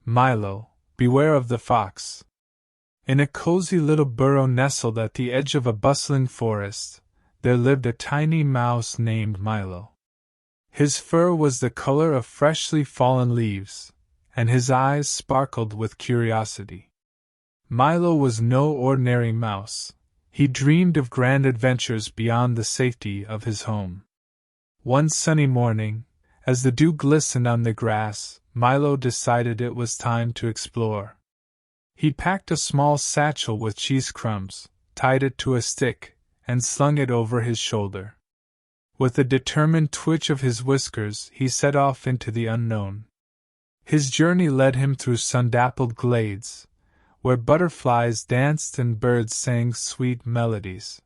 Milo, beware of the fox. In a cozy little burrow nestled at the edge of a bustling forest, there lived a tiny mouse named Milo. His fur was the color of freshly fallen leaves, and his eyes sparkled with curiosity. Milo was no ordinary mouse. He dreamed of grand adventures beyond the safety of his home. One sunny morning, as the dew glistened on the grass, Milo decided it was time to explore. He packed a small satchel with cheese crumbs, tied it to a stick, and slung it over his shoulder. With a determined twitch of his whiskers, he set off into the unknown. His journey led him through sun-dappled glades, where butterflies danced and birds sang sweet melodies.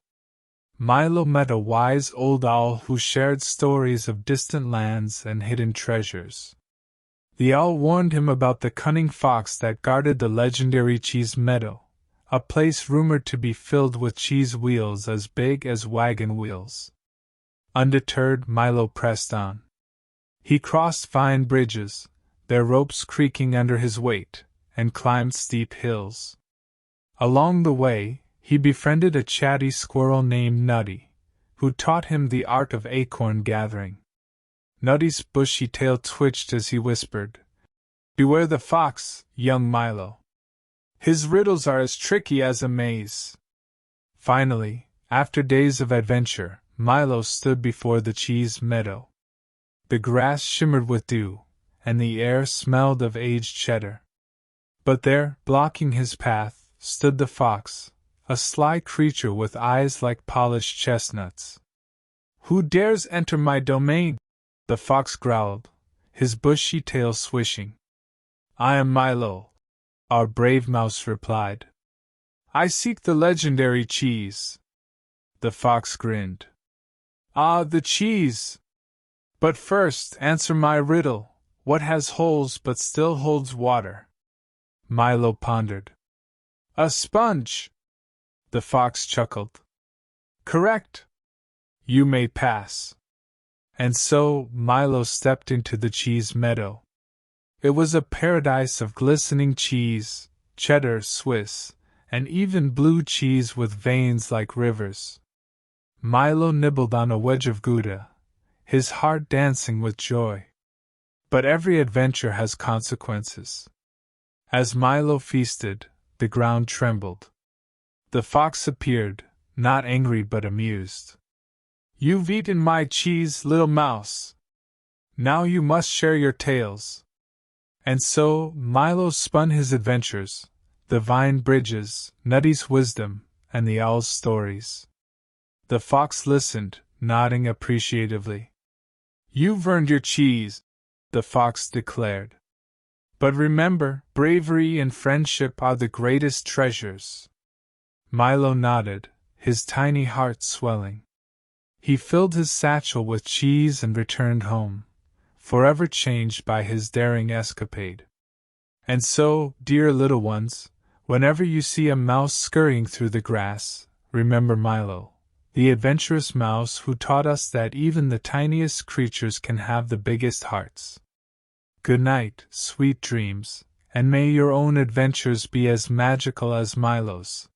Milo met a wise old owl who shared stories of distant lands and hidden treasures. The owl warned him about the cunning fox that guarded the legendary cheese meadow, a place rumored to be filled with cheese wheels as big as wagon wheels. Undeterred, Milo pressed on. He crossed vine bridges, their ropes creaking under his weight, and climbed steep hills. Along the way, he befriended a chatty squirrel named Nutty, who taught him the art of acorn gathering. Nutty's bushy tail twitched as he whispered, "Beware the fox, young Milo. His riddles are as tricky as a maze." Finally, after days of adventure, Milo stood before the cheese meadow. The grass shimmered with dew, and the air smelled of aged cheddar. But there, blocking his path, stood the fox, a sly creature with eyes like polished chestnuts. "Who dares enter my domain?" the fox growled, his bushy tail swishing. "I am Milo," our brave mouse replied. "I seek the legendary cheese." The fox grinned. "Ah, the cheese! But first, answer my riddle. What has holes but still holds water?" Milo pondered. "A sponge!" The fox chuckled. "Correct! You may pass." And so, Milo stepped into the cheese meadow. It was a paradise of glistening cheese, cheddar, Swiss, and even blue cheese with veins like rivers. Milo nibbled on a wedge of Gouda, his heart dancing with joy. But every adventure has consequences. As Milo feasted, the ground trembled. The fox appeared, not angry but amused. "You've eaten my cheese, little mouse. Now you must share your tales." And so, Milo spun his adventures, the vine bridges, Nutty's wisdom, and the owl's stories. The fox listened, nodding appreciatively. "You've earned your cheese," the fox declared. "But remember, bravery and friendship are the greatest treasures." Milo nodded, his tiny heart swelling. He filled his satchel with cheese and returned home, forever changed by his daring escapade. And so, dear little ones, whenever you see a mouse scurrying through the grass, remember Milo, the adventurous mouse who taught us that even the tiniest creatures can have the biggest hearts. Good night, sweet dreams, and may your own adventures be as magical as Milo's.